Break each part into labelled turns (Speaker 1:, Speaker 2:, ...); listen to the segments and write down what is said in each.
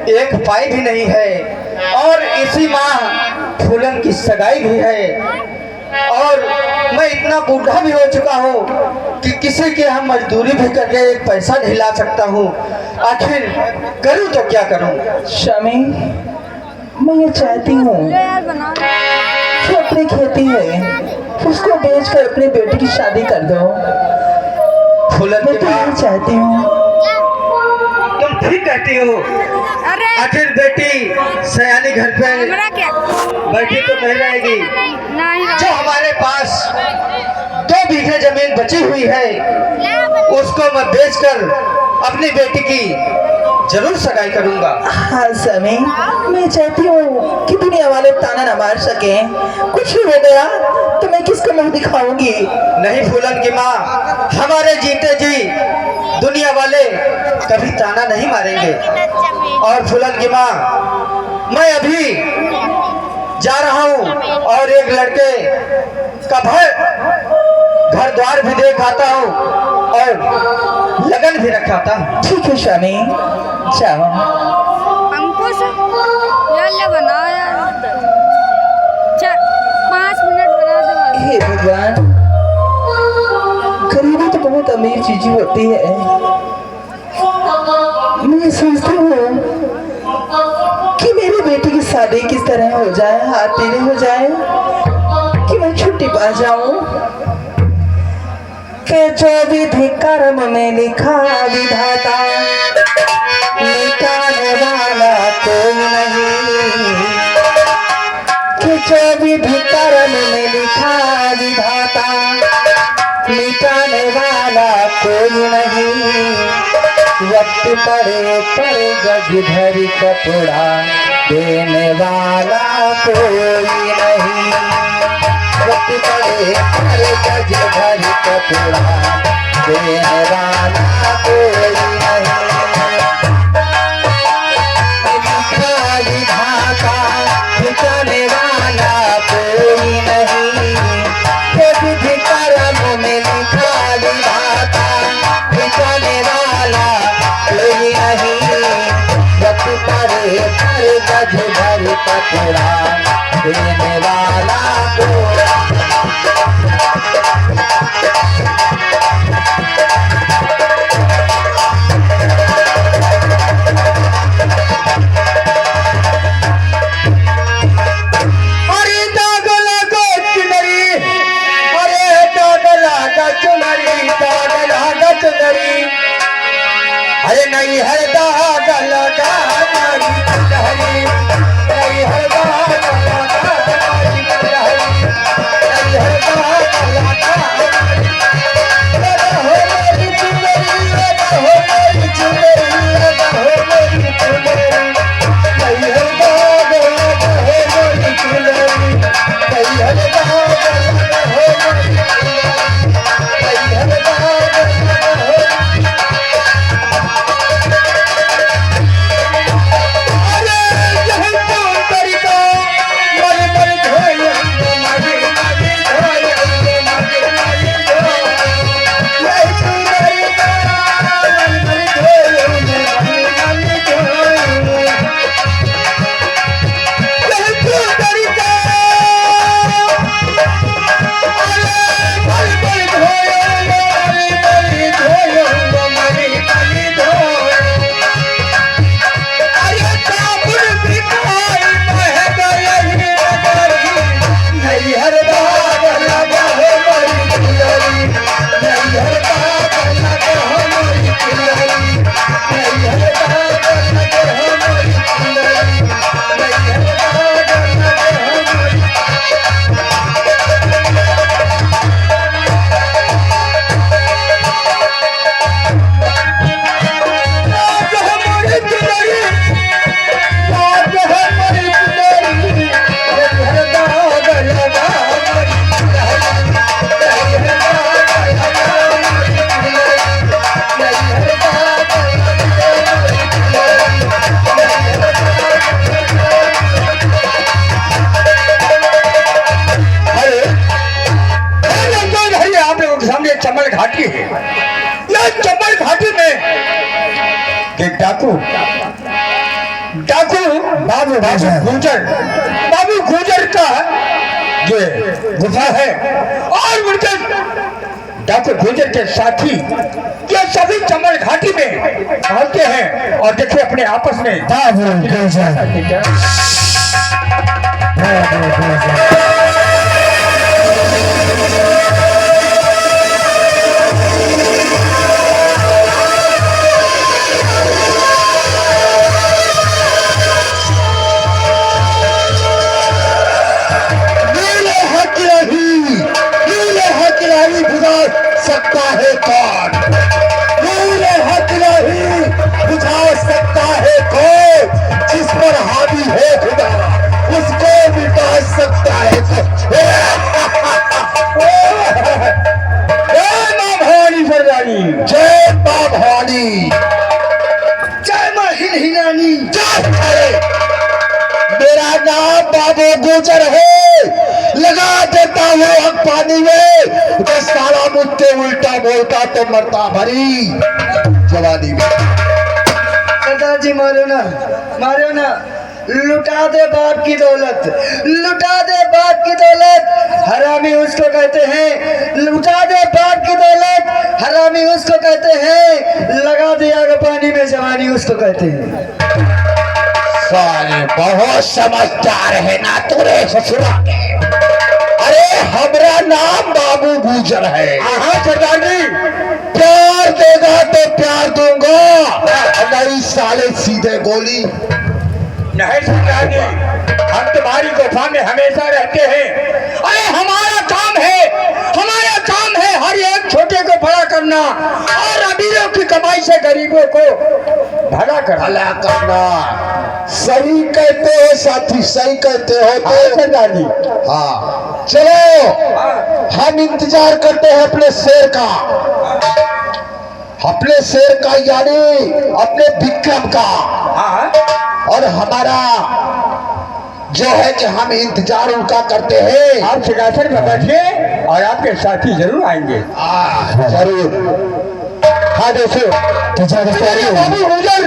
Speaker 1: एक पाई भी नहीं है और इसी माह फूलन की सगाई भी है। और मैं इतना बूढ़ा भी हो चुका हूँ कि किसी के हम मजदूरी भी करके एक पैसा नहीं ला सकता हूँ। आखिर करूँ तो क्या करूँ?
Speaker 2: शामी, मैं ये चाहती हूँ कि अपनी खेती है उसको बेचकर अपने बेटे की शादी कर दो।
Speaker 1: फूलन
Speaker 2: मैं
Speaker 1: की
Speaker 2: तो
Speaker 1: माँ,
Speaker 2: ये चाहती हूँ।
Speaker 1: तुम ठीक कहती हो। आखिर बेटी सयानी घर पे बैठी तो नहीं रहेगी। जो हमारे पास 2 बीघे जमीन बची हुई है उसको मैं बेचकर अपनी बेटी की जरूर सगाई करूंगा।
Speaker 2: हाँ शामी, मैं चाहती हूँ कि दुनिया वाले ताना न मार सके। कुछ भी हो गया तो मैं किसको मुंह दिखाऊंगी?
Speaker 1: नहीं फूलन की माँ, हमारे जीते जी दुनिया वाले कभी ताना नहीं मारेंगे। और फूलन की माँ, मैं अभी जा रहा हूँ और एक लड़के का घर द्वार भी देख आता हूँ और लगन भी रखाता हूँ।
Speaker 2: ठीक है शामी, जाओ।
Speaker 3: अंकुश यार बनाओ यार, 5 मिनट बना दो।
Speaker 2: हे भगवान, गरीबी तो बहुत अमीर चीज होती है। मैं सोचती हूँ कि मेरी बेटी की शादी किस तरह हो जाए, हाथ पीले हो जाए कि मैं छुट्टी पा जाऊं। के जो विधि कर्म में लिखा विधाता, मिटाने वाला कोई नहीं। कि जो विधि कर्म में लिखा विधाता, मिटाने वाला कोई नहीं। वक्त पड़े पर गज धरी कपड़ा, देने वाला कोई नहीं। वक्त पड़े पर गज धरी कपड़ा, देने वाला कोई नहीं। लिखा विधाता, मिटाने वाला कोई नहीं। विधि कर्म में लिखा विधाता, मिटाने वाला कोई नहीं। वक्त पड़े पर गज भरी कपड़ा, देने वाला कोई।
Speaker 1: अरे नहीं है दाग लगा नहीं है दाग लगा। डाकू बाबू गुजर का ये गुफा है और उनके डाकू गुजर के साथी ये सभी चमल घाटी में पहुंचते हैं और देखिए अपने आपस में
Speaker 4: सकता है कौन? नीले हक नहीं बुझा सकता है कौन? जिस पर हावी है खुदा उसको मिटा सकता है
Speaker 1: जय मां भवानी सरदारी,
Speaker 4: जय मां भवानी,
Speaker 1: जय मां हिरानी।
Speaker 4: जय। मेरा नाम बाबू गुजर है, लगा देता हूँ आग पानी में, तो साला मुझसे उल्टा बोलता तो मरता भरी जवानी में।
Speaker 1: सरदार जी मारो ना, लुटा दे बाप की दौलत, लुटा दे बाप की दौलत, हरामी उसको कहते हैं। लुटा दे बाप की दौलत, हरामी उसको कहते हैं। लगा दे आग पानी में जवानी उसको कहते हैं।
Speaker 4: साले बहुत समझदार है ना तुरे ससुरा के। अरे हमरा नाम बाबू गुजर है।
Speaker 1: हाँ सरदार जी,
Speaker 4: प्यार देगा तो प्यार दूंगा, नहीं साले सीधे गोली।
Speaker 1: नहीं सरदार जी, हम तुम्हारी गुफा में हमेशा रहते हैं। अरे हमारा काम है हर एक छोटे को बड़ा करना और अमीरों की कमाई से गरीबों को भला
Speaker 4: करना। सही कहते हो साथी, सही कहते हो तो
Speaker 1: सरदार जी।
Speaker 4: हाँ चलो, हम इंतजार करते हैं अपने शेर का, यानी अपने विक्रम का। और हमारा जो है कि हम इंतजार उनका करते हैं।
Speaker 1: आप सिंहासन में बैठिए और आपके साथी जरूर आएंगे।
Speaker 4: जरूर। हाँ देखो
Speaker 1: बाबू गुजर,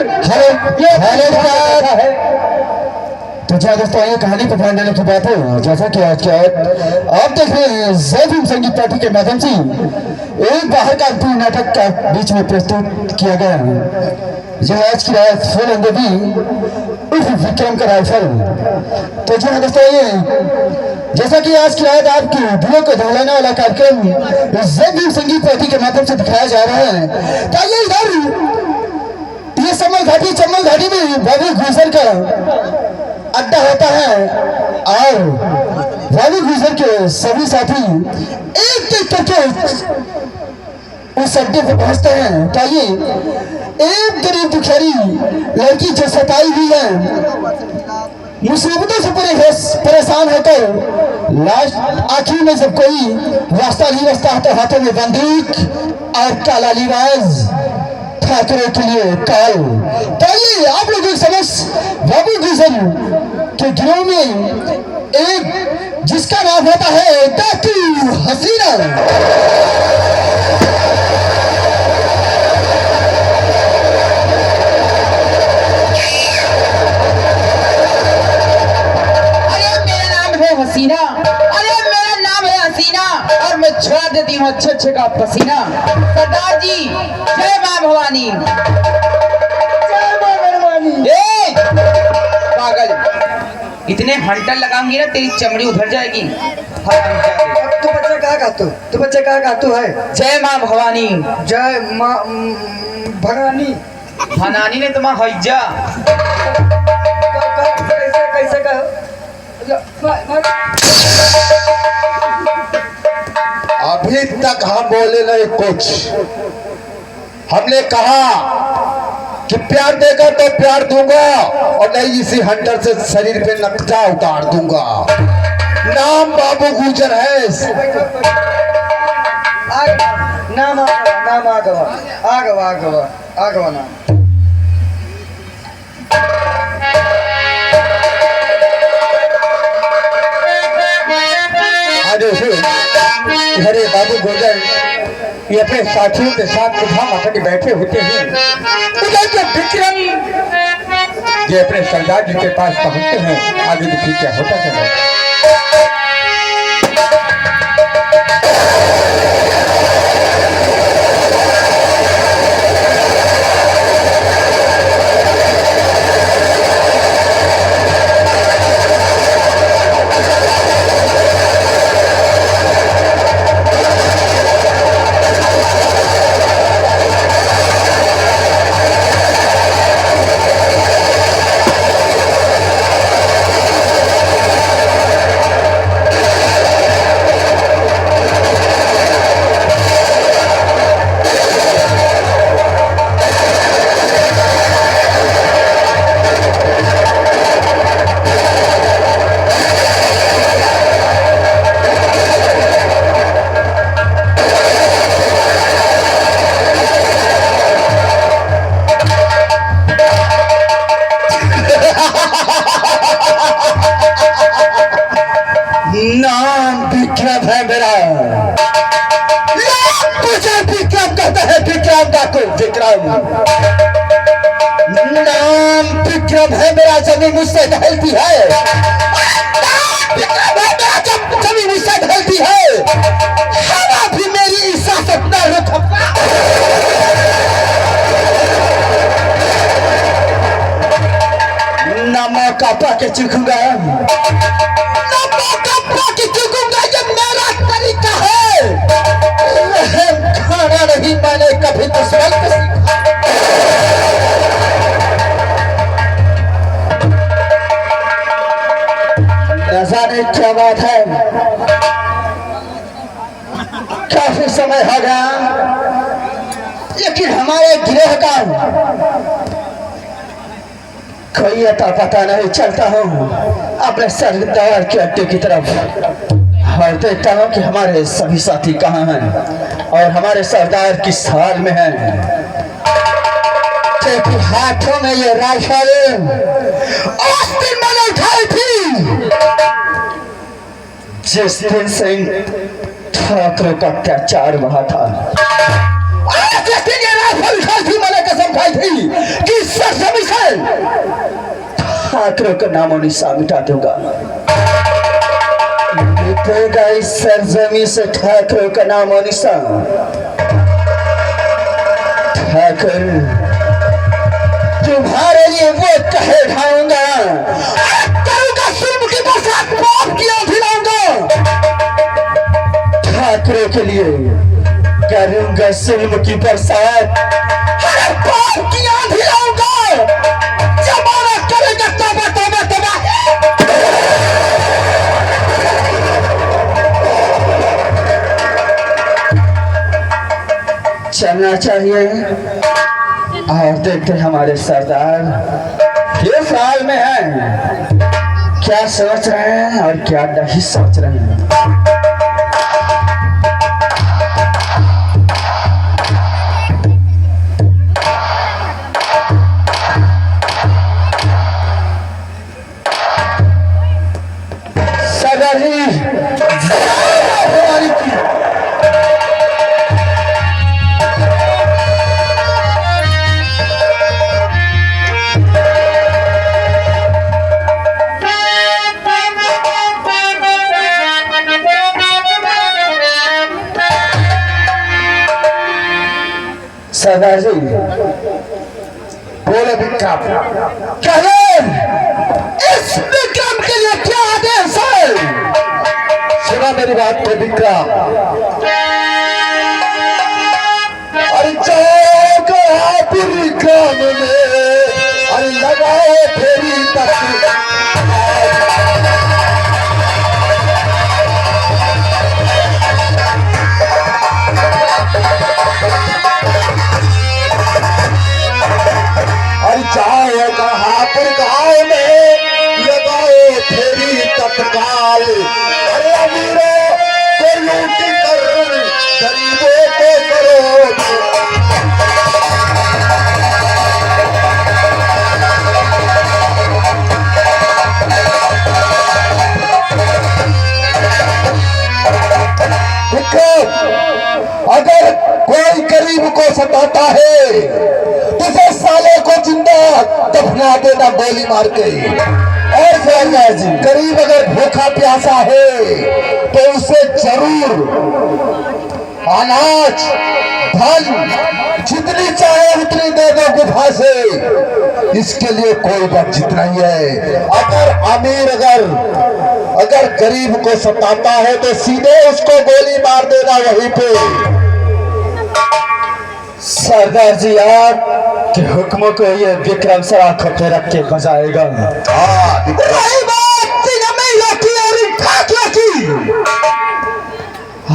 Speaker 2: तो क्या दोस्तों, ये कहानी पकड़ने देने की बात है। जैसा कि आज क्या आप देख रहे हैं जय भीम संगीत पार्टी के माध्यम से एक बाहर का पूर्ण नाटक का बीच में प्रस्तुत किया गया जो आज की रात फुल अंगेजी विक्रम का राइफल। तो जी हाँ दोस्तों, ये जैसा कि आज की रात आपके दिलों को दहलाने वाला कार्यक्रम जय भीम संगीत पार्टी के माध्यम से दिखाया जा रहा है। तो ये इधर ये चम्बल घाटी में बाबू गुजर का अड्डा होता है और बाबू गुजर के सभी साथी एक करके उस अड्डे पर पहुंचते हैं। तो ये एक गरीब दुखियारी लड़की जो सताई हुई है, मुसीबतों से परेशान होकर लास्ट आखिर में जब कोई रास्ता नहीं बचता है तो हाथों में बंदूक और काला लिबास ठाकरे के लिए काल। तो ये आप लोगों के समझ बाबू गुजर के गिरोह में एक जिसका नाम होता है डाकू हसीना।
Speaker 5: हसीना, अरे मेरा नाम है हसीना और मैं छुड़ा देती हूँ अच्छे का पसीना। सरदार जी जय मां भवानी,
Speaker 1: जय मां भवानी।
Speaker 5: पागल, इतने हंटर लगाऊंगी ना तेरी चमड़ी उधर जाएगी।
Speaker 1: तू बच्चा कहाँ गातू है?
Speaker 5: जय मां भवानी,
Speaker 1: जय मां भवानी।
Speaker 5: भनानी ने तुम्हारा हैजा
Speaker 1: कैसे कहो?
Speaker 4: अभी तक हम बोले नहीं कुछ। हमने कहा कि प्यार देगा तो प्यार दूंगा और नहीं इसी हंटर से शरीर पे नक्शा उतार दूंगा। नाम बाबू गुजर है।
Speaker 1: नाम आगवा नाम। अरे बाबू गुजर ये अपने साथियों के साथ गुफा में बैठे होते हैं। उधर जो विक्रम
Speaker 4: ये अपने सरदार जी के पास पहुंचते हैं। आगे देखिए क्या होता है। नाम विक्रम है मेरा। तुझे विक्रम कहता है, विक्रम डाकू विक्रम। नाम विक्रम है मेरा, जमीन मुझसे ढलती है। विक्रम है मेरा, जमीन मुझसे ढलती है। हवा भी मेरी इजाजत न रुकता। न मौका पाके चूकूंगा, ये मेरा तरीका है। खाना नहीं मैंने कभी दुश्मन को सीखा। न जाने क्या बात है, काफी समय हो गया, लेकिन हमारे गिरोह का कोई अता पता नहीं चलता हूँ। अपने सरदार के अड्डे की तरफ और देखता हूँ कि हमारे सभी साथी कहाँ हैं और हमारे सरदार किस हाल में हैं। क्योंकि हाथों में ये राइफल उस दिन मैंने उठाई थी जिस दिन से इन ठाकरों का अत्याचार बढ़ा था। जिस दिन ये राइफल उठाई थी, मैंने कसम खाई थी कि सरजमी से ठाकरों का नामो निशान मिटा दूंगा। मिटेगा इस सरजमी से ठाकरों का नामो निशान। ठाकुर तुम्हारे लिए वो कहे ढाऊंगा, करूंगा सुर्ख की बरसात, पाप की आंधी लाऊंगा। ठाकुरों के लिए करूंगा सुर्ख की बरसात, हर पाप की आंधी लाऊंगा। जमाना करेगा तौबा तौबा तौबा। चलना चाहिए और देखते हमारे सरदार किस हाल में हैं, क्या सोच रहे हैं और क्या नहीं सोच रहे हैं। सरदार जी सरदार जी बोले विक्रम, कहे इस विक्रम के लिए क्या आदेश है? सुना मेरी बात को विक्रम। अरे जाओ पूरी ग्राम में, अरे लगाओ फेरी तक। जाओ कहापुर गाँव में, लगाओ फेरी तत्काल। अरे अमीरों को लूट कर गरीबों को करो। अगर कोई गरीब को सताता है, उसे साले को जिंदा दफना देना। गोली मार के। और सरदार जी, गरीब अगर भूखा प्यासा है तो उसे जरूर अनाज धन जितनी चाहे उतनी दे दो गुफा से, इसके लिए कोई वंचित नहीं है। अगर अमीर अगर गरीब को सताता है तो सीधे उसको गोली मार देना वहीं पे।
Speaker 1: सरदार जी आपके हुक्मों को ये विक्रम सर आंखों पे रख के बजाएगा।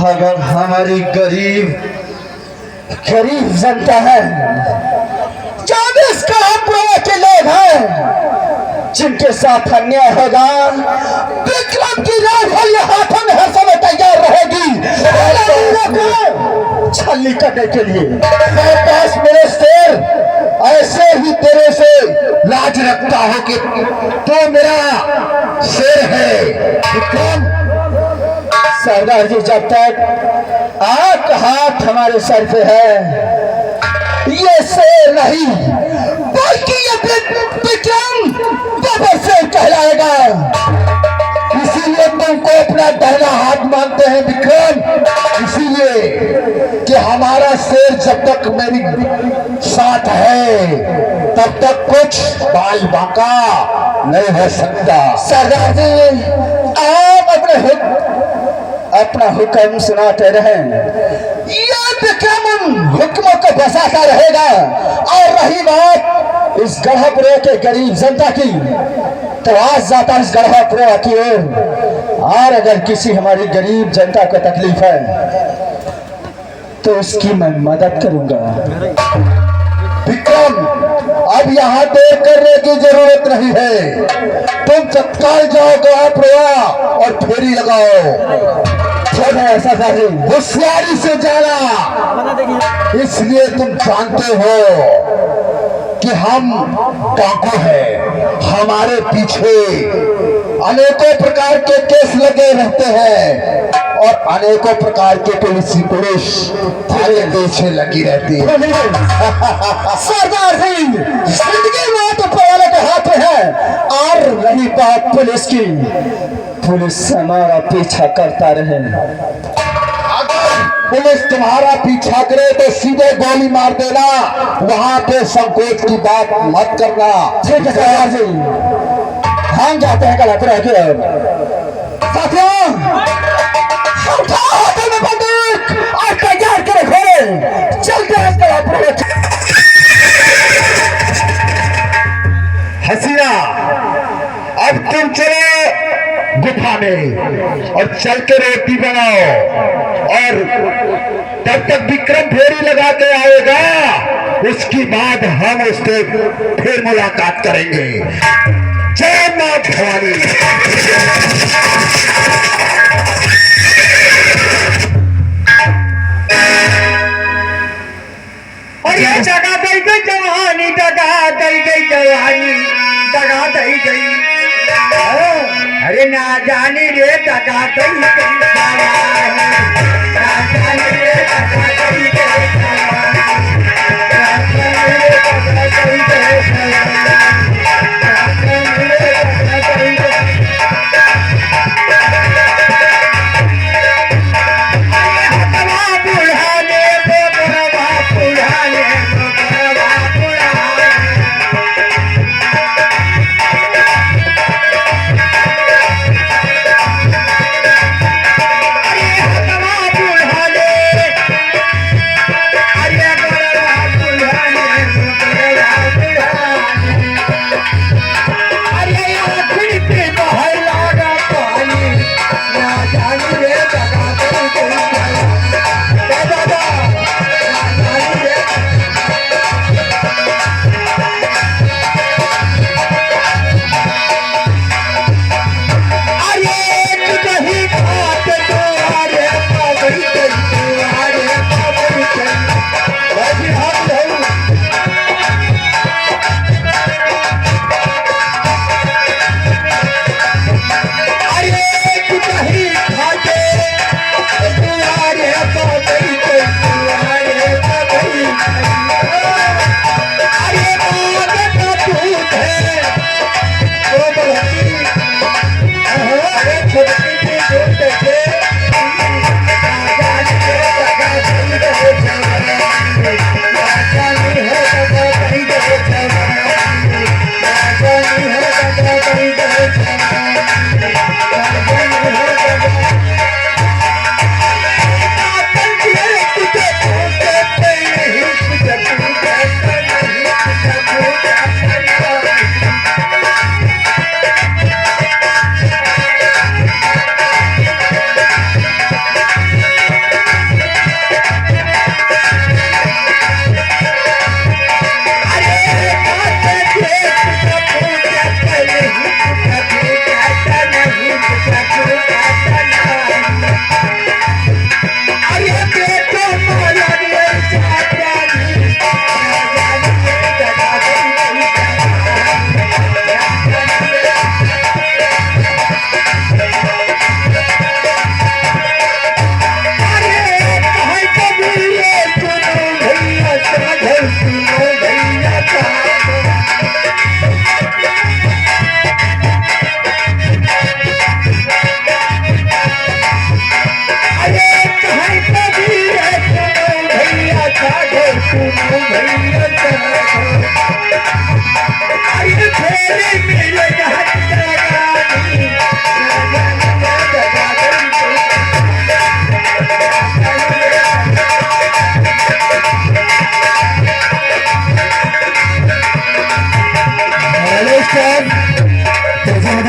Speaker 1: अगर हमारी गरीब जनता है, 24 करोड़ के लोग हैं जिनके साथ अन्याय होगा, विक्रम की राइफल हाथों में हर समय तैयार रहेगी छलनी करने के लिए।
Speaker 4: मेरे पास मेरे शेर ऐसे ही तेरे से लाज रखता हो कि तो मेरा शेर है विक्रम।
Speaker 1: सरदार जी, जब तक आपका हाथ हमारे सर पे है, ये शेर नहीं बल्कि ये विक्रम बबर शेर कहलाएगा।
Speaker 4: इसीलिए तुमको अपना दाहिना हाथ मानते हैं विक्रम, इसीलिए कि हमारा शेर जब तक मेरी साथ है तब तक कुछ बाल बांका नहीं हो सकता।
Speaker 1: सरदार जी, आप अपना हुक्म सुनाते रहें, ये विक्रम उन हुक्मों को बसाता रहेगा। और रही बात इस गढ़पुरा के गरीब जनता की, तो आज जाता इस गढ़पुरा की ओर, और अगर किसी हमारी गरीब जनता को तकलीफ है तो उसकी मैं मदद करूंगा।
Speaker 4: विक्रम, अब यहाँ देर करने की जरूरत नहीं है, तुम तत्काल जाओ गढ़पुरा और फेरी लगाओ। होशियारी से जाना, इसलिए तुम जानते हो कि हम डाकू हैं, हमारे पीछे अनेकों प्रकार के केस लगे रहते हैं और अनेकों प्रकार के पुलिस थाने पीछे लगी रहती है।
Speaker 1: सरदार जी, जिंदगी में तो वाले के हाथ में है। और रही बात पुलिस की, पुलिस हमारा पीछा करता रहे,
Speaker 4: अगर पुलिस तुम्हारा पीछा करे तो सीधे गोली मार देना, वहां पे संकोच की बात मत करना।
Speaker 1: ठीक है सरदार जी, हम जाते हैं गढ़पुरा की ओर। साथियों, उठाओ हाथों में बंदूक और तैयार करे घोड़े, चलते हैं गढ़पुरा।
Speaker 4: हसीना, अब तुम चलो गुफा में और चल के रोटी बनाओ, और तब तक विक्रम फेरी लगा के आएगा, उसके बाद हम उससे फिर मुलाकात करेंगे। जय मां भवानी।
Speaker 1: और ये जगा दई गई जवानी, जगा दई गई जवानी, जगा दई गई, अरे ना जाने रे जगा दई गई जवानी, ना जाने रे जगा दई गई जवानी, ना जाने रे जगा दई गई जवानी, ना जाने रे जगा दई गई।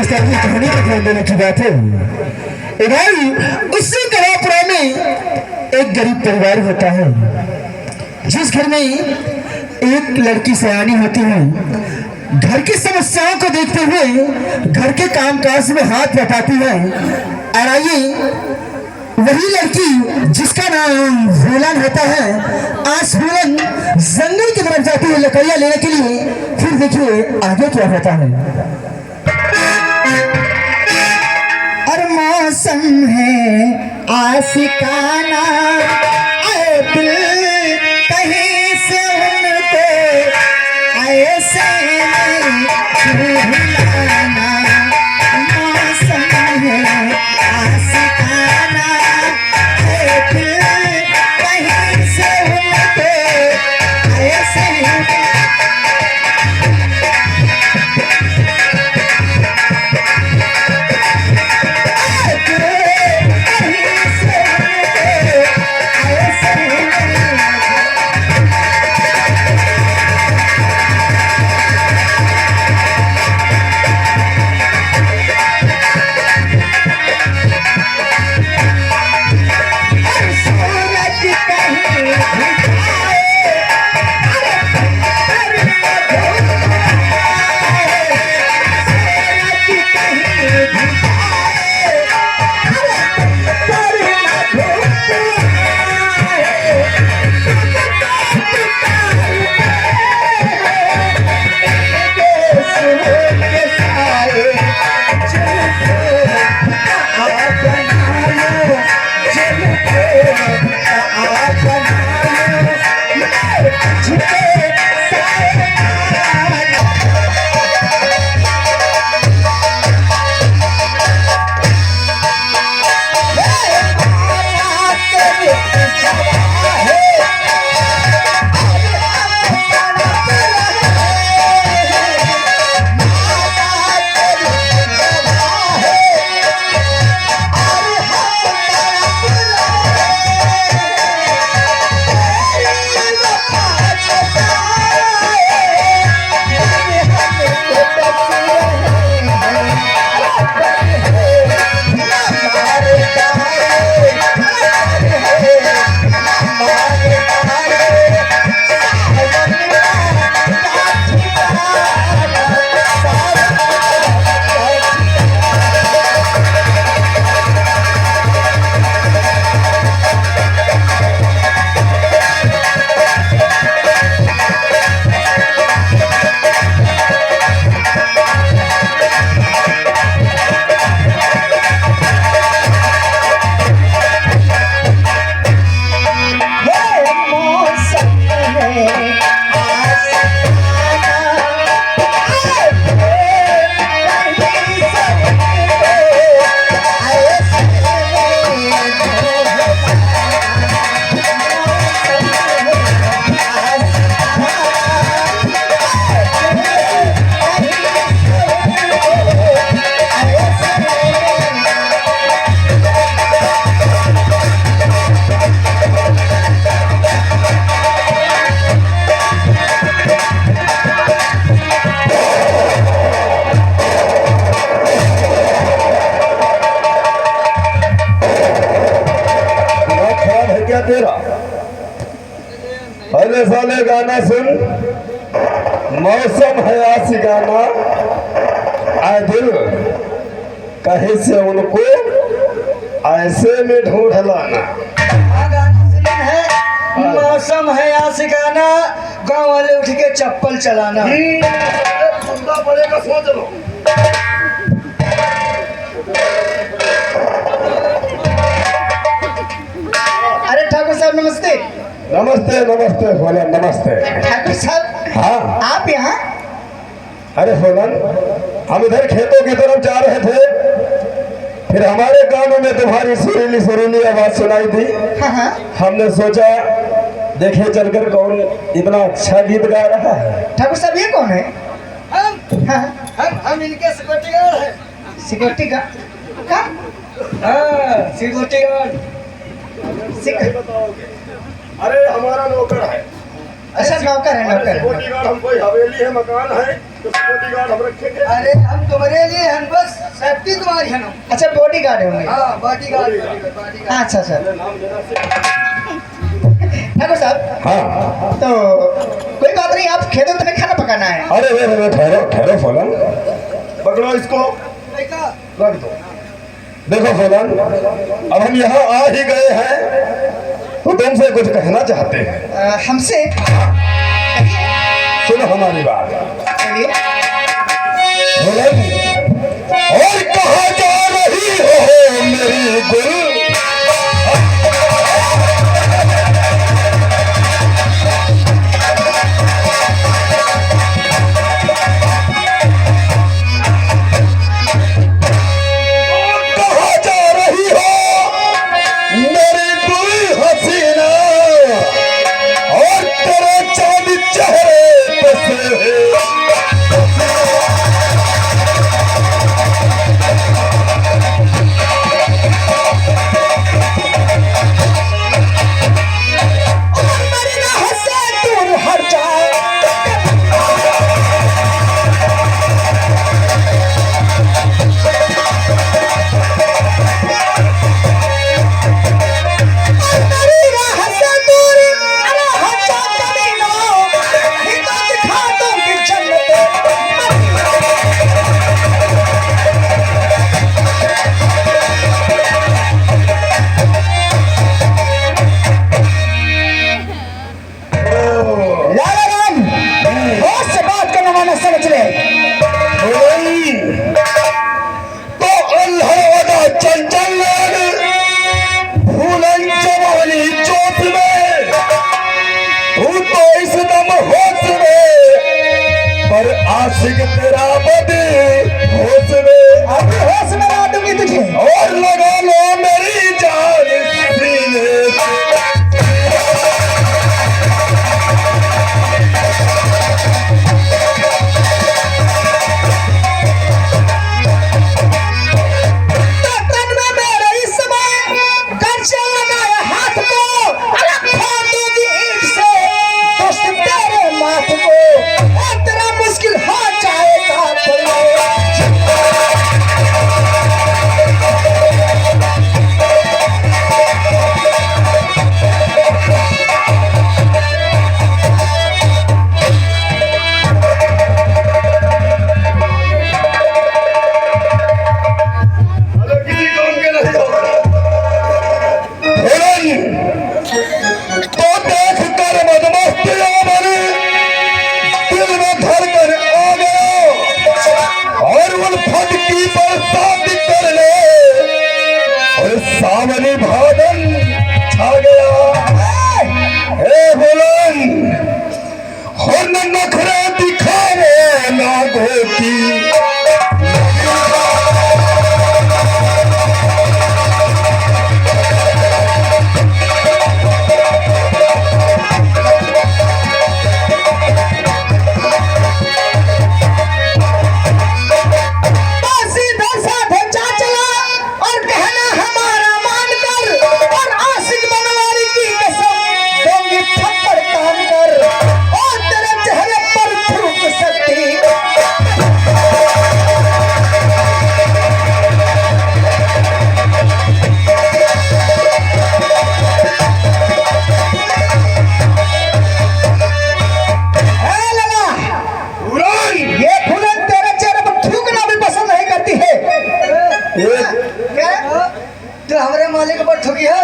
Speaker 2: दोस्तों अपनी कहानी पर ध्यान देने की बात है। भाई उससे कलापुरा में एक गरीब परिवार होता है, जिस घर में एक लड़की सयानी होती है। घर की समस्याओं को देखते हुए घर के कामकाज में हाथ बटाती है। और आइए वही लड़की जिसका नाम फूलन होता है, आज फूलन जंगल की तरफ जाती है लकड़ियां लेने के लिए। फिर देखिए आगे क्या होता है। और मौसम है आशिकाना, आए दिल कहीं से उनको ऐसे भुलाना। मौसम है आशिकाना, आए दिल कहीं से उनको ऐसे
Speaker 4: तेरा पहले साले गाना सुन। मौसम है आशिकाना, आए दिल कहीं से उनको ऐसे में ढूंढ लाना।
Speaker 1: मौसम है आशिकाना, गांव वाले उठ के चप्पल चलाना।
Speaker 4: पड़ेगा सोच लो।
Speaker 5: अरे ठाकुर साहब नमस्ते।
Speaker 4: नमस्ते नमस्ते फूलन, नमस्ते।
Speaker 5: ठाकुर साहब
Speaker 4: हाँ
Speaker 5: आप यहाँ?
Speaker 4: अरे फूलन, हम इधर खेतों की तरफ जा रहे थे, फिर हमारे कानों में तुम्हारी सुरीली सुरीली आवाज सुनाई दी।
Speaker 5: हाँ।
Speaker 4: हमने सोचा देखे चलकर कौन इतना अच्छा गीत गा रहा है।
Speaker 5: ठाकुर साहब ये कौन है?
Speaker 1: हम इनके सिक्योरिटी गार्ड हैं।
Speaker 5: सिक्योरिटी का?
Speaker 1: हाँ, सिक्योरिटी गार्ड।
Speaker 4: अरे हमारा नौकर है।
Speaker 5: अच्छा नौकर है, नौकर है।
Speaker 4: सिक्योरिटी गार्ड, हम कोई हवेली है, मकान है, बॉडीगार्ड हम रखेंगे।
Speaker 1: अरे हम तुम्हारे लिए हम बस सेफ्टी तुम्हारी है ना।
Speaker 2: अच्छा बॉडीगार्ड होंगे।
Speaker 1: हाँ बॉडीगार्ड।
Speaker 2: हाँ, अच्छा सर।
Speaker 4: नाम लेना से
Speaker 2: ठाकुर साहब,
Speaker 4: हाँ।
Speaker 2: तो कोई बात नहीं, आप खेतों में खाना पकाना है।
Speaker 4: अरे वे ठहरो ठहरो फलन, पकड़ो इसको,
Speaker 1: कैसा?
Speaker 4: रख दो। देखो फलन, अब हम यहाँ आ ही गए हैं तो तुमसे कुछ कहना चाहते हैं।
Speaker 2: हमसे
Speaker 4: सुनो हमारी बात।
Speaker 2: चलिए।
Speaker 4: फलन, और कहाँ जा रही हो मेरी गुल? आशिक तेरा बदे होश में,
Speaker 2: अभी होश में ला दूंगी तुझे।
Speaker 4: और लगा लो मेरी जान सीने से।
Speaker 2: तन में मेरे इस समय कर्जा लगाया हाथ को, अलग फोड़ दूंगी ईंट से दोस्त तेरे माथ को, और तेरा मुश्किल हो जाएगा
Speaker 4: अरे किसी काम के नहीं हो। तो देख कर मदमस्त यामन दिल में धर कर आ गया, और उल्फत की बरसात कर ले, और सावनी भादन छा गया। हे बुलंद, हो न नखरे दिखावे ना धोती,
Speaker 2: सीधा साधे जा चला और कहना हमारा मान कर, और आशिक बनवारी की कसम दूंगी थप्पड़ कान कर, और तेरे चेहरे पर थूक सकती। है लला,
Speaker 4: उड़ान
Speaker 2: ये फूलन तेरे चेहरे पर थूकना भी पसंद नहीं करती है। क्या?
Speaker 1: तू हमारे मालिक पर ठुकी हो?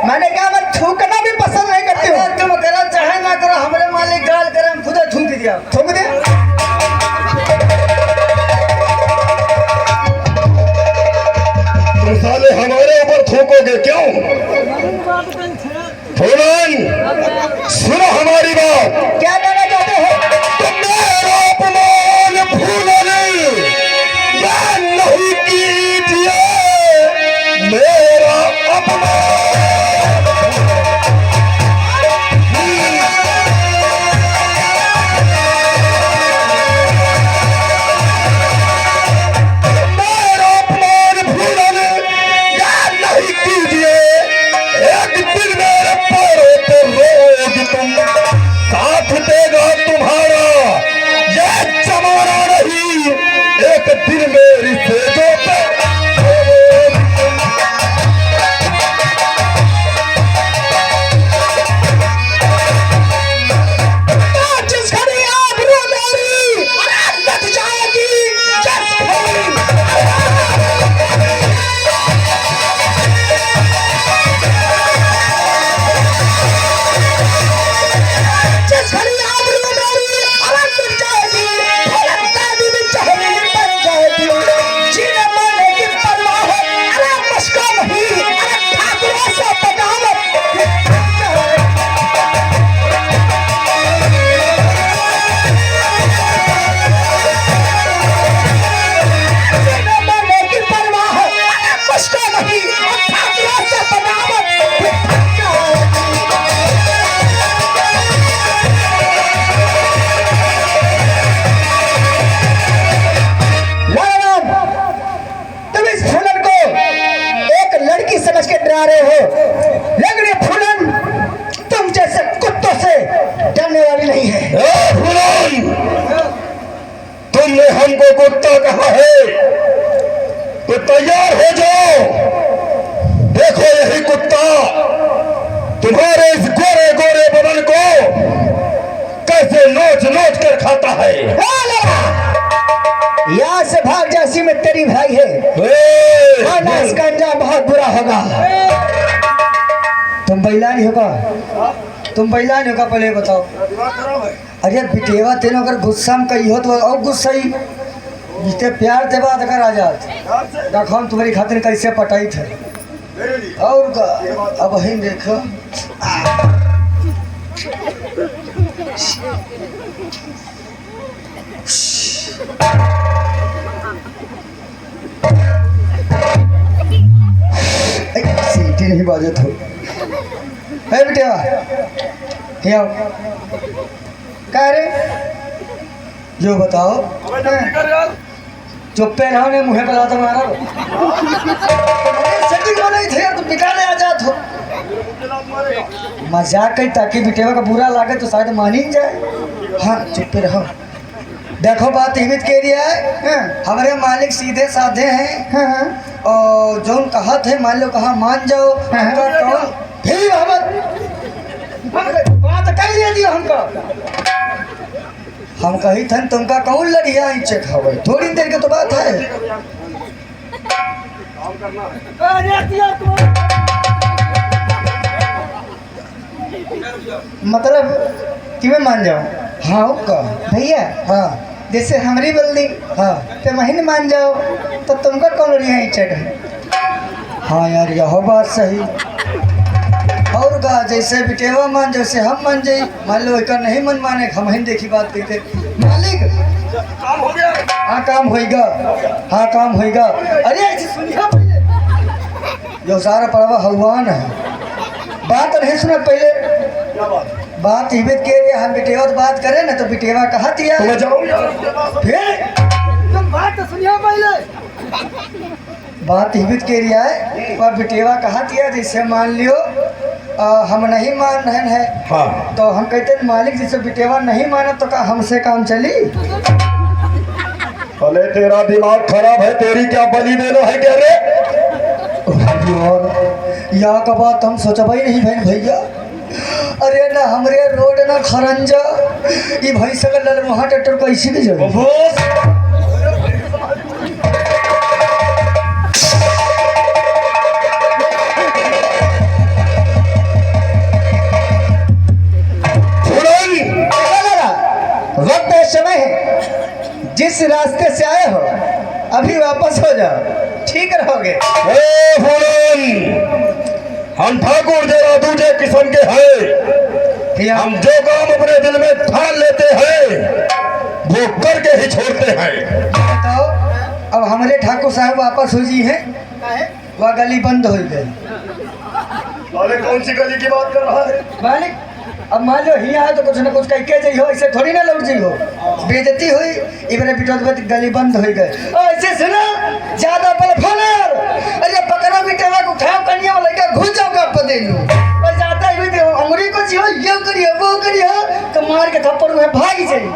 Speaker 2: मैंने कहा मैं थूकना भी पसंद नहीं करती हूँ।
Speaker 1: तुम करो चाहे ना करो, हमारे मालिक गाल करे हम खुद थूक दिया।
Speaker 2: थूक दे।
Speaker 4: तुम साले हमारे ऊपर थूकोगे क्यों? फूलन, सुनो हमारी बात।
Speaker 2: क्या कहना चाहते हो?
Speaker 4: तुम मेरा अपमान फूलन या नहीं कीजिए, मेरा अपमान। मेरा अपमान फूलन या नहीं कीजिए, एक दिन मेरे पैरों पे रोग बात दिल मेरी से जो जिस घड़ी आबरू मेरी लट जाएगी जिस घड़ी आबरू मेरी लट जाएगी चहरी बन जाएगी जीने मरने की परवाह अरे मुश्किल नहीं अरे ठाकुरों से बगावत समझ के डरा रहे हो, लेकिन ये फूलन तुम जैसे कुत्तों से डरने वाली नहीं है। फूलन, तुमने हमको कुत्ता कहा है तो तैयार हो जाओ। देखो यही कुत्ता तुम्हारे इस गोरे गोरे बदन को कैसे नोच नोच कर खाता है। यहाँ से भाग जासी में तेरी भाई है, वरना इसका अंजाम बहुत बुरा होगा। तुम बैलानी होगा, तुम बैलानी होगा, पहले बताओ। अरे बिटेवा तेनो अगर गुस्सा में कही हो तो और गुस्सा ही जिससे प्यार दे बात अगर आ जात देखो हम तुम्हारी खातिर कैसे पटाई थे और का अब वही देखो सीटी नहीं बाजत हो है बेटा क्या कह रहे जो बताओ चुप्पे रहो ने मुँह पे लाता मारा सेटिंग में नहीं थे यार, तुम निकाले आ जात हो। मजाक कही ताकि बिटेवा का बुरा लागे तो शायद मान ही जाए। हाँ चुप्पे रहो। देखो बात हिम्मत के लिए है, हमारे मालिक सीधे साधे हैं और जो कहा थे मान लो कहा मान जाओ फिर बात कह लिया दिया हम कही थन तुमका कौन लड़िया चेक हवे थोड़ी देर के तो बात है। मतलब कि मान जाओ। हाँ का भैया हाँ जैसे हमारी बल्दी हाँ तो महीने मान जाओ तो तुमका कौन लड़िया चेक है। हाँ यार यह बात सही और का जैसे बिटेवा मान जैसे हम मान जाई मान लो एक नहीं मन माने हम ही देखी बात कहते मालिक काम हो गया। हाँ काम होएगा, हाँ काम होएगा। अरे ऐसे सुनिए जो सारा पड़वा हलवान है बात नहीं सुना पहले बात हिम्मत के लिए हम बिटेवा तो बात करें ना तो बिटेवा कहा दिया फिर तुम बात तो सुनिए पहले बात हिम्मत के लिए है और बिटेवा कहा दिया जैसे मान लियो हम नहीं मान रहे हैं हाँ। तो हम कहते हैं मालिक जैसे बिटेवा नहीं माना तो का हमसे काम चली।
Speaker 6: अरे तेरा दिमाग खराब है, तेरी क्या बलि देना है क्या रे?
Speaker 4: और यहाँ का बात हम सोचा भाई नहीं बहन भैया। अरे ना हमरे रोड ना खरंजा ये भाई सगर लल वहाँ ट्रैक्टर कैसे भी जाए वक्त है समय है जिस रास्ते से आए हो अभी वापस हो जाओ ठीक रहोगे।
Speaker 6: हम ठाकुर जरा दूसरे किस्म के हैं, हम जो काम अपने दिल में ठान लेते हैं वो करके ही छोड़ते हैं।
Speaker 4: तो अब हमारे ठाकुर साहब वापस हो जी है वह गली बंद हो गई।
Speaker 6: अरे कौन सी गली की बात कर रहा है
Speaker 4: मालिक? अब मान लो ही आए तो कुछ ना कुछ कह के जाइयो ऐसे थोड़ी ना लौट जाइयो बेइज्जती हुई इबरे बिटोत गली बंद हो गए। ऐसे सुना ज्यादा बल फलर अरे पकड़ा बिटेवा को उठाओ कन्या वाला लड़का घुस जाओ का पदे लो और जाता ही अंगुरी को जियो ये करियो वो करियो तो मार के थप्पड़ में भाग जाई।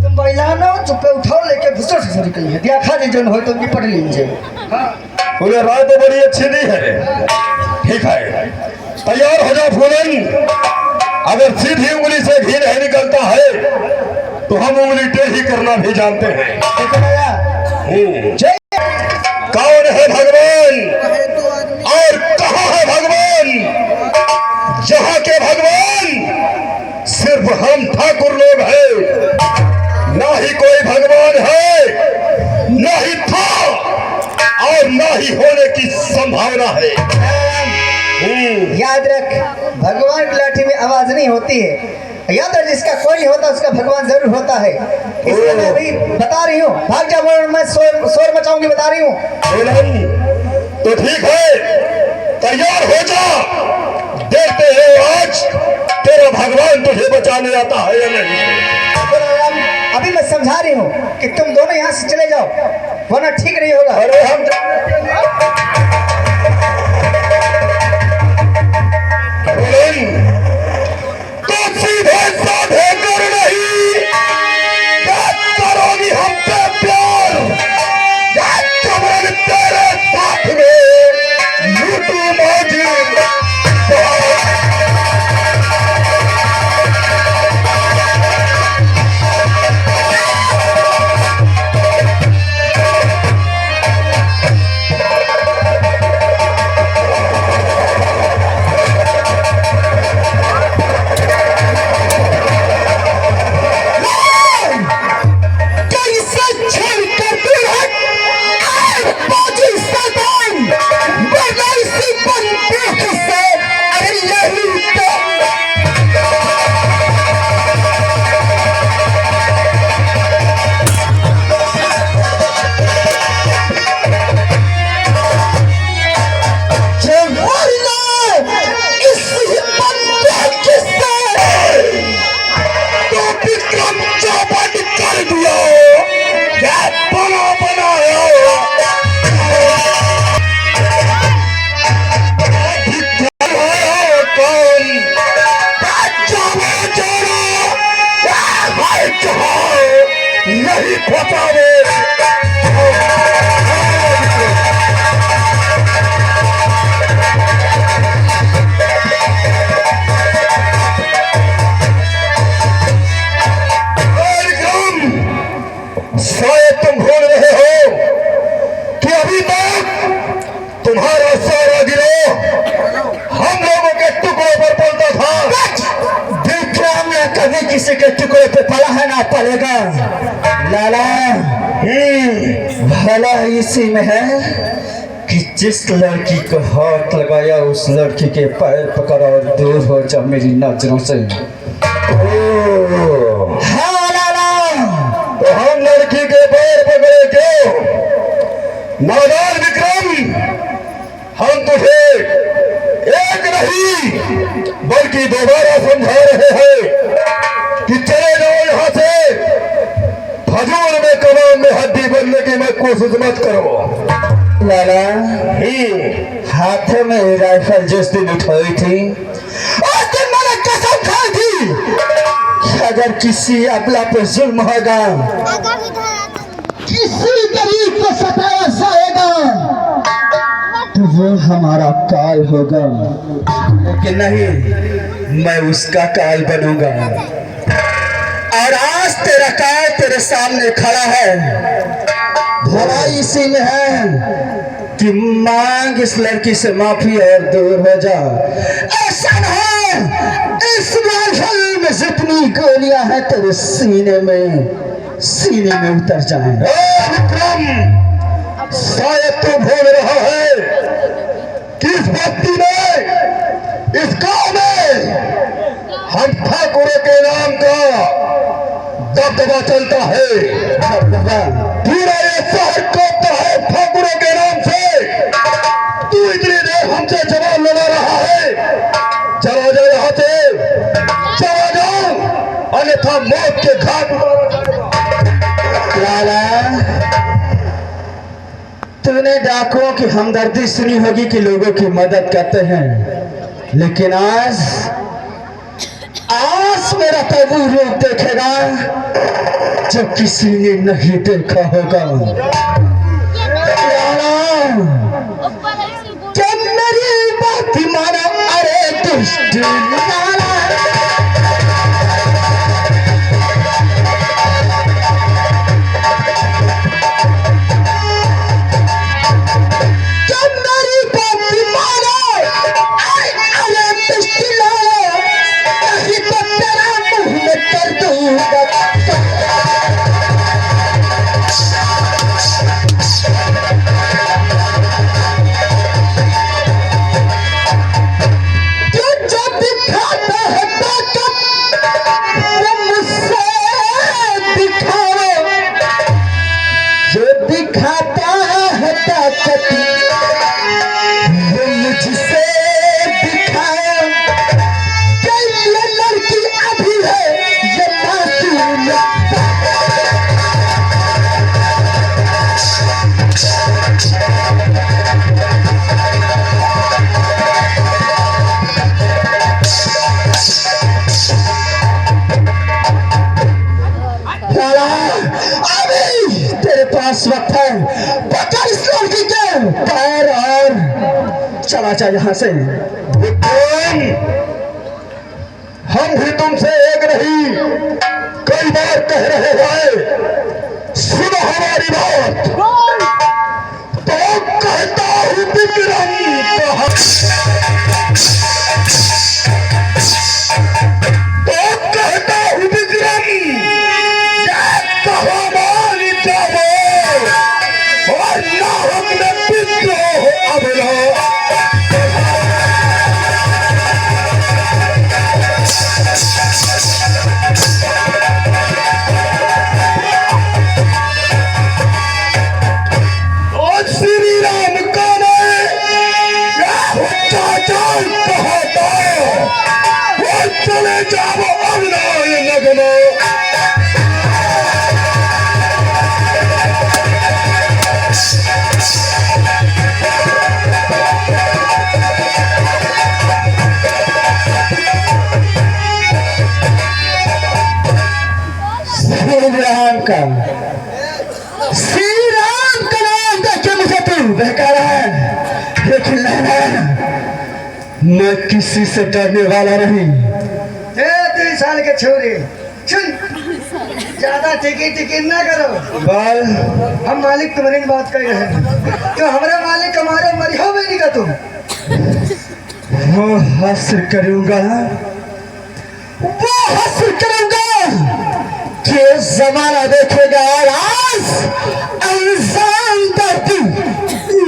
Speaker 4: तुम
Speaker 1: लाना चुपे उठाओ लेके घुसो से निकली है दिया खा दे जो हो तो निपट लीजिए।
Speaker 6: उन्हें राय तो बड़ी अच्छी नहीं है। ठीक है, तैयार हो जाओ फूलन। अगर सीधी उंगली से घी नहीं निकलता है तो हम उंगली टेढ़ी करना भी जानते हैं। कौन है भगवान और कहाँ है भगवान? जहाँ के भगवान सिर्फ हम ठाकुर लोग हैं, ना ही कोई भगवान है, ना ही था और ना ही होने की संभावना है।
Speaker 1: याद रख, भगवान की लाठी में आवाज नहीं होती है। याद रख, जिसका कोई नहीं होता उसका भगवान जरूर होता है। इसलिए मैं अभी बता रही हूँ, भाग जा, मैं शोर मचाऊंगी, बता रही हूँ।
Speaker 6: तो ठीक है, तैयार हो जा, देखते हैं आज तेरा भगवान तुझे बचाने आता है या नहीं।
Speaker 1: अभी मैं समझा रही हूँ कि तुम दोनों यहाँ से चले जाओ, वरना ठीक नहीं होगा।
Speaker 6: अरे हम तो सीधे साधे कर नहीं, करोगी हम पे प्यार, तेरे साथ में लूटू मौजी। नहीं फसावे। शायद तुम भूल रहे हो कि अभी तक तुम्हारा सारा गिरोह हम लोगों के टुकड़ों पर पलता था।
Speaker 2: विक्रम ने कभी किसी के टुकड़े पे पला है ना पलेगा। लाला भला इसी में है कि जिस लड़की को हाथ लगाया उस लड़की के पैर पकड़ा और दूर हो जा मेरी नजरों से।
Speaker 6: हाँ लाला, तो हम लड़की के पैर पकड़े क्यों? नादान विक्रम, हम तुझे एक नहीं बल्कि दोबारा समझा रहे हैं कि चले जाओ यहाँ से। हजूर में कमाम में हड्डी बनने की मैं कोशिश मत करो।
Speaker 2: लाला हाथ में राइफल जिस दिन उठाई थी उस दिन मैंने कसम खाई थी कि अगर किसी अबला पर जुल्म होगा, किसी गरीब को सताया जाएगा तो वो हमारा काल होगा। लेकिन नहीं, मैं उसका काल बनूंगा। और आज तेरा काल तेरे सामने खड़ा है। भला इसी में है कि मांग इस लड़की से माफी और दूर हो जा। ऐसा है इस राइफल में जितनी गोलियां हैं तेरे सीने में उतर जाए।
Speaker 6: विक्रम, शायद तू भूल रहा है कि इस बस्ती में, इस गांव में हम ठाकुरों के नाम का दबदबा चलता है। पूरा ये शहर कांपता है ठाकुरों के नाम से। तू इतनी देर हमसे जवाब लड़ा रहा है, चला जाओ यहाँ से, चला जाओ, अन्यथा मौत के घाट
Speaker 2: लाला, तूने डाकुओं की हमदर्दी सुनी होगी कि लोगों की मदद करते हैं, लेकिन आज मेरा तबू रूप देखेगा जो किसी ने नहीं देखा होगा। जब मेरी बात माना, अरे दुष्ट लाला। जब मेरी बात माना, अरे दुष्ट लाला, नहीं तो तेरा मुंह में कर दूंगा। दिखाता है ताकत, वो मुझसे दिखाया कि ये लड़की अभी है, ये मासूम। अभी तेरे पास वक्त है, पकड़ इस लड़की के पैर और चला जा यहाँ से।
Speaker 6: विक्रम, हम भी तुमसे एक नहीं कई बार कह रहे हैं, सुनो हमारी बात। तो कहता हूँ विक्रम, तो कहता हूँ विक्रम, कहो मान जाओ और ना हमने विद्रोह अब लो। श्री राम का मैं चाचा कहता वो चले जाओ अब लगनो।
Speaker 2: श्री राम का नाम देखे मुझे तू बेकार है, लेकिन मैं किसी से डरने वाला नहीं।
Speaker 1: 3 साल के छोरे सुन, ज्यादा टिकी ना करो।
Speaker 2: बाल
Speaker 1: हम मालिक तुम्हारी बात कर रहे हैं, तो हमारा मालिक हमारे मरियो में नहीं का तुम।
Speaker 2: वो हासिल करूंगा, वो हासिल करूंगा कि जमाना देखेगा और आज अंजाम दर्द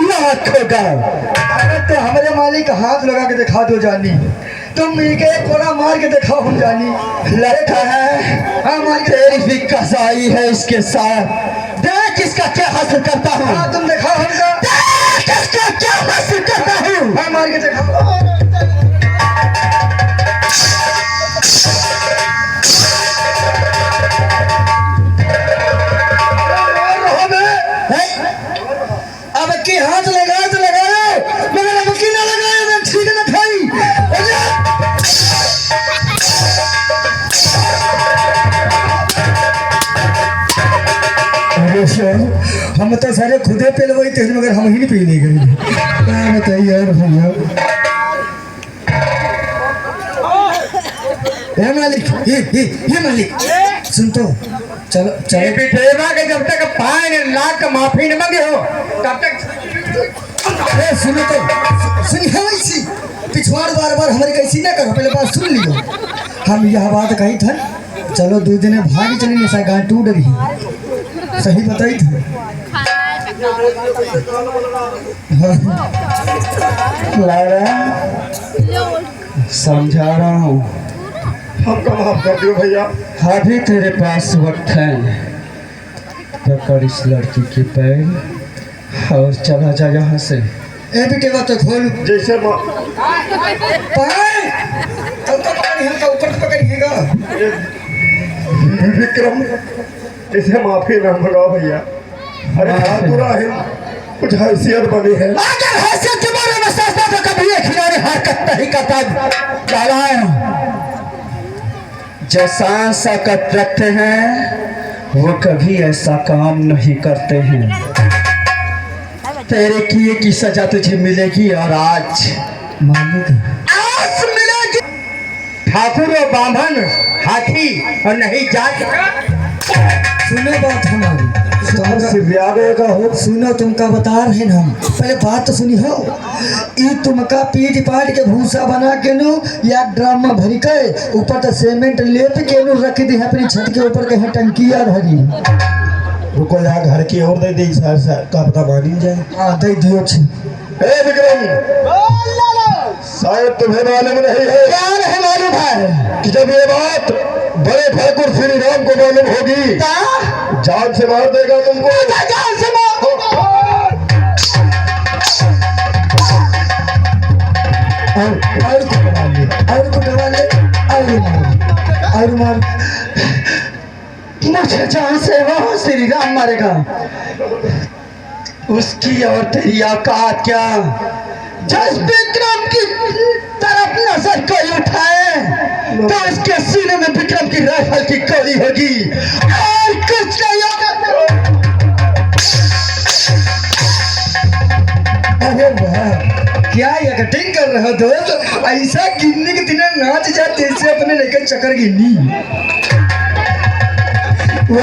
Speaker 2: लाख होगा।
Speaker 1: अगर तो हमारे मालिक हाथ लगा के दिखा दो जानी, तुम मिलके कोना मार के दिखाओ हम जानी।
Speaker 2: लगता है
Speaker 1: हाँ मार के
Speaker 2: तेरी भी कसाई है इसके साथ। देख इसका क्या हासिल करता हूँ।
Speaker 1: हाँ तुम दिखाओ हमका,
Speaker 2: देख इसका क्या हासिल करता हूँ।
Speaker 1: हाँ मार के दिखाओ। अब की हाथ लगाओ तो लगाओ, मगर अब की ना लगाओ तो ठीक ना खाई।
Speaker 2: अरे सर, हम तो सारे खुदे पिलवाई थे, मगर हम ही नहीं पी नहीं गए। क्या बताइए यार भैया।
Speaker 1: ये मालिक, ये मालिक सुन तो, चलो चलो
Speaker 2: बेटेवा के जब तक 5 लाख माफी न मांगे हो तब तक।
Speaker 1: अरे सुनो तो, सुनिए वैसी पिछवाड़ बार हमारी कैसी ना करो, पहले बात सुन लियो। हम यह बात कही था, चलो 2 दिन में भाग चली नहीं सा गाय टूट रही, सही बताई थी।
Speaker 2: लारा समझा रहा हूँ,
Speaker 6: हमको माफ कर दो भैया।
Speaker 2: अभी तेरे पास वक्त है, पकड़ इस लड़की के पैर और चला जा यहाँ से।
Speaker 1: ए बेटेवा तो खोल
Speaker 6: जैसे
Speaker 1: पाए, कल तो पकड़ी हम तो ऊपर पकड़िएगा।
Speaker 6: विक्रम, इसे माफी ना मंगाओ भैया। अरे ठाकुरा है, कुछ हैसियत बनी है।
Speaker 2: अगर हैसियत के बारे में सोचता तो कभी ये खिलाड़ी हरकत नहीं करता। जो सांस ताकत रखते हैं वो कभी ऐसा काम नहीं करते हैं। तेरे किए की सजा तुझे मिलेगी और आज मिलेगी। ठाकुर और बामन हाथी और नहीं जात।
Speaker 1: सुनो बात हमारी, सुनो तुमका बता रहे ना, पहले बात तो सुनी हो। ई तुमका पीट पाट के भूसा बना के नु या ड्राम में भरी के ऊपर तो सीमेंट लेप के नु रख दी अपनी छत के ऊपर के टंकिया भरी।
Speaker 6: रुको यार, घर की ओर दे दी सर का पता मानी जाए।
Speaker 1: हाँ दे दियो छी।
Speaker 6: ए विक्रम, शायद तुम्हें मालूम नहीं है।
Speaker 2: क्या नहीं मालूम है
Speaker 6: कि जब ये बात बड़े ठाकुर श्री राम को मालूम होगी, जान से मार देगा तुमको।
Speaker 2: जान से मार।
Speaker 1: और मार
Speaker 2: मुझे जान से वो श्री राम मारेगा। उसकी और तेरी औकात क्या? जिस विक्रम की तरफ नजर कोई उठाए तो उसके सीने में विक्रम की राइफल की गोली होगी और कुछ नहीं होगा।
Speaker 1: अरे वाह, क्या ये कटिंग कर रहे हो दोस्त? ऐसा गिनने के दिन नाच जाते जैसे अपने लेकर चक्कर गिननी।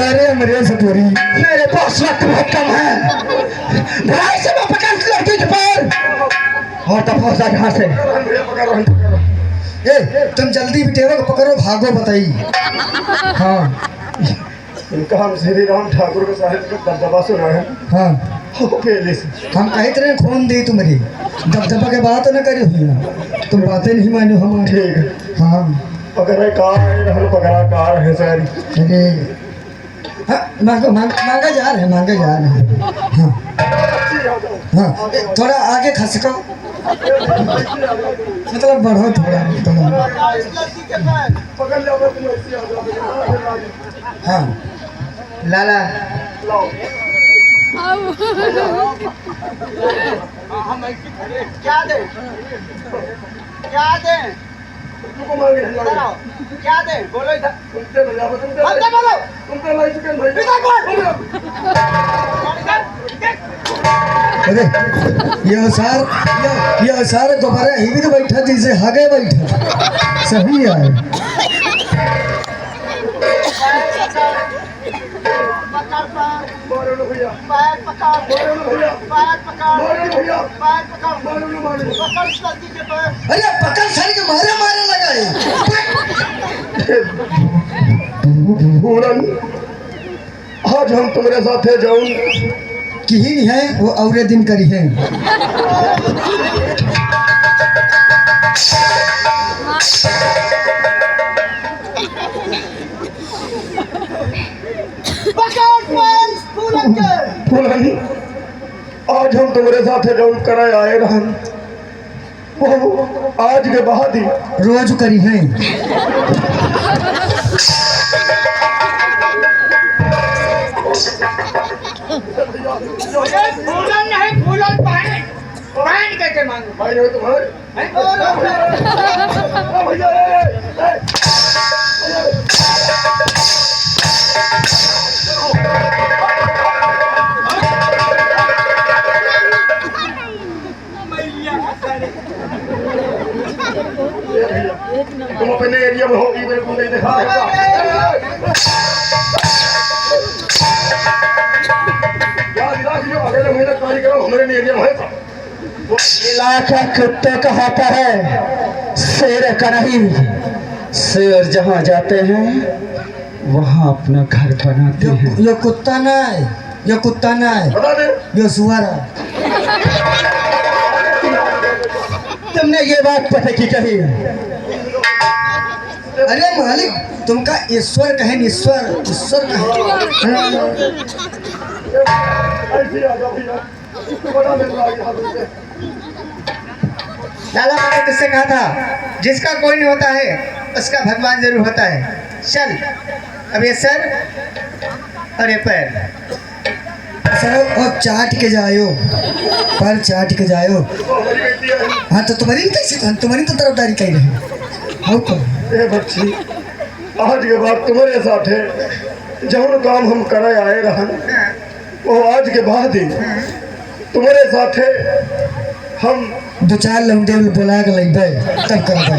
Speaker 1: अरे मेरे सपोरी,
Speaker 2: मेरे पास वक्त बहुत कम है। भाई से मैं पकड़ लड़की के पर और दफा जा यहाँ से।
Speaker 1: ए तुम जल्दी बिटेवा को पकड़ो, भागो बताई। हाँ
Speaker 6: इनका हम श्री राम ठाकुर के साहिब का दबदबा सुना है।
Speaker 1: हाँ
Speaker 6: पहले से
Speaker 1: हम कहे तेरे खून दी तुम्हारी, दबदबा के बात न करी हुई, तुम बातें नहीं मानो हमारी।
Speaker 6: ठीक है।
Speaker 1: हाँ
Speaker 6: पकड़ा कार है, पकड़ा कार है सारी।
Speaker 1: अरे हाँ, मांगा जा रहे हैं, मांगा जा रहे हैं। हाँ हाँ थोड़ा आगे खसको, मतलब बढ़ो थोड़ा। हाँ लाला
Speaker 5: क्या दे क्या दे क्या दे बोलो इधर
Speaker 1: अरे ये सारे दोबारा ही भी तो बैठा जैसे हगे बैठा सही है। अरे पकड़ सारी के मारे मारे लगाए।
Speaker 6: पूरन, आज हम तुम्हारे साथ है जाऊं
Speaker 1: कि ही नहीं है वो औरे दिन करी है।
Speaker 6: पूरन, आज हम तुम्हारे साथ है जाऊं कराए आए रहन, वो आज के बाद ही
Speaker 1: रोज करी है।
Speaker 5: फूलन नहीं फूलन पहन पहन कैसे मांगो
Speaker 6: भाई हो तुम्हारे तुम अपने एरिया में होगी, मेरे को नहीं दिखा। अगले महीने कार्यक्रम हमारे एरिया में है।
Speaker 2: इलाका कुत्ते का होता है, शेर का नहीं। शेर जहाँ जाते हैं वहाँ अपना घर बनाते हैं।
Speaker 1: ये कुत्ता ना है, ये कुत्ता ना है,
Speaker 6: बता दे
Speaker 1: ये सुअर है।
Speaker 2: तुमने ये बात पता की कही?
Speaker 1: अरे मालिक तुमका ईश्वर कहे, ईश्वर ईश्वर कहे।
Speaker 6: ऐसे आ जाओ भैया, बता दे आगे।
Speaker 1: लाला मैंने तुझसे कहा था जिसका कोई नहीं होता है उसका भगवान जरूर होता है। चल अब ये सर और ये पैर सर और चाट के जायो, पर चाट के जायो। हाँ तो तुम्हारी कैसे, तुम्हारी तो तरफदारी कही रही। हाँ तो
Speaker 6: ए बच्ची, आज के बाद तुम्हारे साथ है जौन काम हम करे आए रहन वो आज के बाद ही तुम्हारे साथे हम
Speaker 2: 2-4 लौंडे बुला के लइबे तब करबे।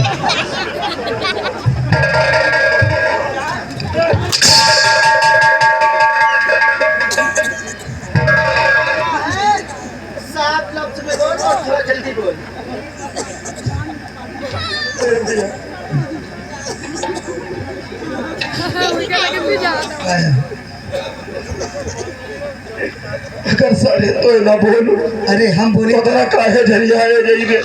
Speaker 6: अगर सारे तो ना बोलू
Speaker 2: अरे हम बोले
Speaker 6: पता काहे झरियाए गई रे।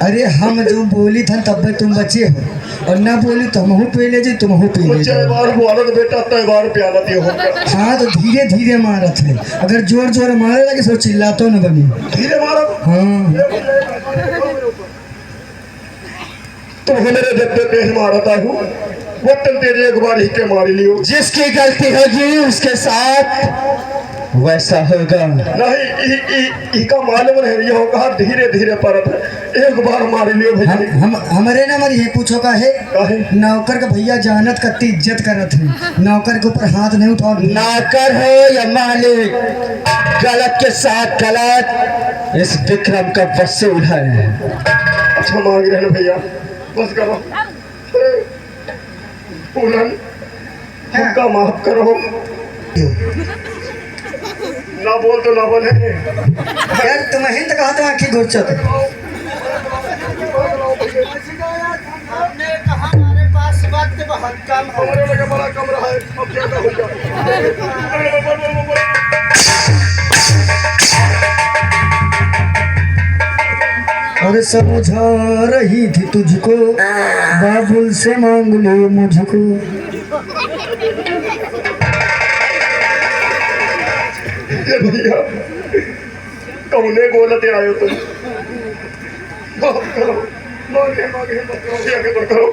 Speaker 2: अरे हम जो बोली था तब तुम बचे हो और ना बोली तो हम पी ले जी तुम पी ले
Speaker 6: बच्चे बार बोलत बेटा तो बार प्याला दियो हो।
Speaker 2: हाँ तो धीरे धीरे मारत है, अगर जोर जोर मारे लगे सो चिल्लातो न बनी।
Speaker 6: धीरे मारो।
Speaker 2: हाँ
Speaker 6: तुम मेरे जब तेज मारता हूँ वो तुम तेरे एक बार ही के मार लियो।
Speaker 2: जिसकी गलती होगी उसके साथ वैसा होगा।
Speaker 6: नहीं इका मालूम नहीं ये होगा धीरे धीरे परत एक बार मार लियो भैया।
Speaker 2: हम हमारे ना मर ये पूछो का है
Speaker 6: काहे?
Speaker 2: नौकर का भैया जानत कत्ती इज्जत करत है, नौकर के ऊपर हाथ नहीं उठाओ।
Speaker 7: नौकर हो या मालिक, गलत के साथ गलत इस विक्रम का वसूल है।
Speaker 6: अच्छा मांग रहे हैं भैया बस करो पूरन हमका माफ करो। ना बोल तो ना बोले
Speaker 2: यार तुम्हें तो कहा था आखिर घुरचत
Speaker 1: आपने कहा हमारे पास वक्त बहुत कम है।
Speaker 6: हमारे लगे बड़ा कम रहा है अब क्या
Speaker 2: और समझा रही थी तुझको बाबुल से मांग लो मुझको।
Speaker 6: भैया कौने गोलते आयो तुम माफ करो मांगे मांगे मत करो आगे बढ़ करो।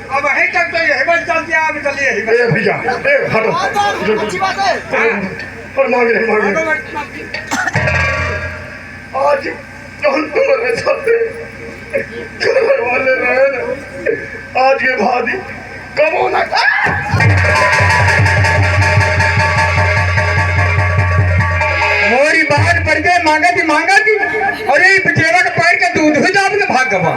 Speaker 1: अब वहीं तक तो यही बस चलती है आप चलिए
Speaker 6: ए भैया ए हटो
Speaker 1: अच्छी बात है।
Speaker 6: और मांग रहे मांगे आज जौन तुम्हारे साथे घर वाले रहे ना आज के बाद ही कबो ना
Speaker 1: मोरी बाहर पड़ गए मांगा थी और ये बचेवा का पैर का दूध ही दाब के भाग गवा।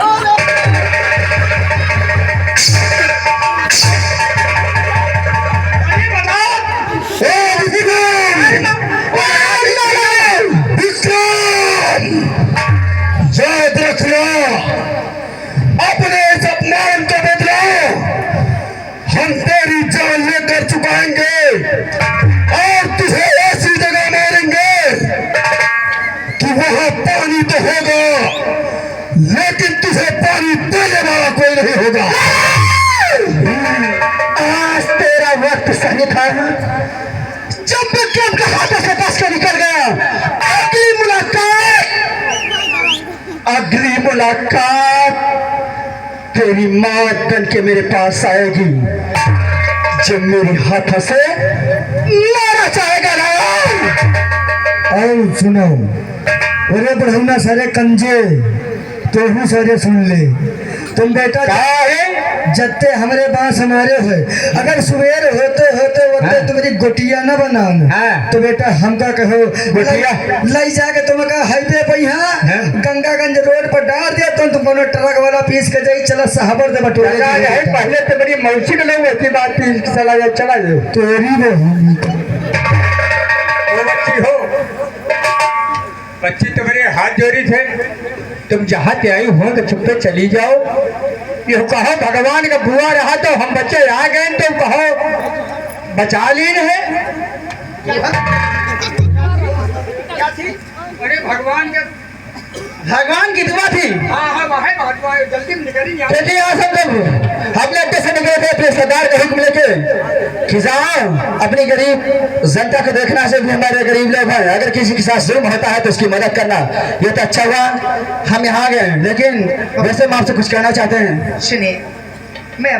Speaker 6: याद रखना अपने इस अपमान को बदलो हम तेरी जान लेकर चुकाएंगे और तुझे ऐसी जगह मारेंगे कि वहां पानी तो होगा लेकिन तुझे पानी देने वाला कोई नहीं होगा।
Speaker 7: आज तेरा वक्त सही था जब विक्रम के हाथों से बस के निकल गया। अगली मुलाकात तेरी मौत बन के मेरे पास आएगी जब मेरे हाथों से मारा जाएगा ना।
Speaker 2: और सुनो अरे बढ़ौना सारे कंजे तो भी सारे सुन ले तुम बेटा जत्ते हमारे बांस हमारे हुए अगर सुबेर होते होते होते तुम्हारी गोटिया न बनाना तो बेटा हमका कहो गोटिया लाई जाके तुम का हाईवे पे यहाँ गंगागंज रोड पर डाल दिया तुम कोनो ट्रक वाला पीस के जाई चला साहबर दे बटोरे
Speaker 7: पहले तो मेरी मौसी को नहीं होती बात चला जाओ
Speaker 2: तेरी वो
Speaker 1: बच्ची तुम्हारे हाथ जोड़ी थे तुम जहाँ से आई हो तो चुप पे चली जाओ। ये कहो भगवान का बुआ रहा तो हम बच्चे आ गए तो कहो बचा लीन है क्या थी? अरे भगवान की दुआ थी। हाँ जल्दी निकली
Speaker 7: चलिए आ सब लोग हमने अड्डे से निकले थे अपने सरदार का हुक्म लेके खिजाओ अपनी गरीब जनता को देखना से भी हमारे गरीब लोग हैं। अगर किसी के साथ जुर्म होता है तो उसकी मदद करना ये तो अच्छा हुआ हम यहाँ गए। लेकिन वैसे हम आपसे कुछ कहना चाहते हैं।
Speaker 1: सुनिए मैं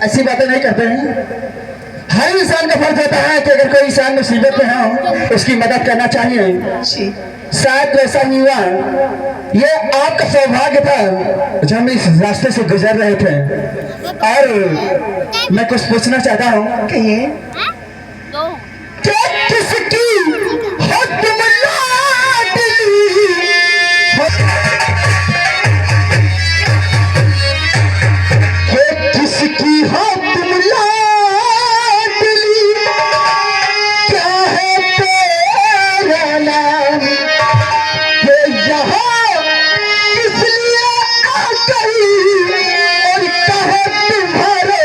Speaker 7: ऐसी बातें नहीं करते हैं। हर इंसान का फर्ज होता है कि अगर कोई इंसान मुसीबत में हो उसकी मदद करना चाहिए। शायद ऐसा ही हुआ, ये आपका सौभाग्य था जब हम इस रास्ते से गुजर रहे थे। और मैं कुछ पूछना चाहता हूँ कि ये किसकी हो तुम लाडली,
Speaker 6: किसकी हो तुम लाडली, क्या है तेरा नाम, ये यहाँ किस लिए आ गई और कहे तुम्हारे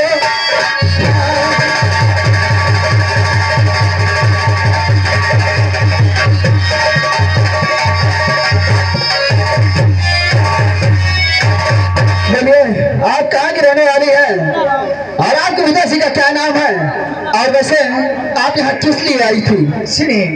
Speaker 7: आप कहाँ की रहने वाली हैं और आपके पिताजी का क्या नाम है, और वैसे आप यहाँ किस लिए आई थी?
Speaker 1: सुनिए,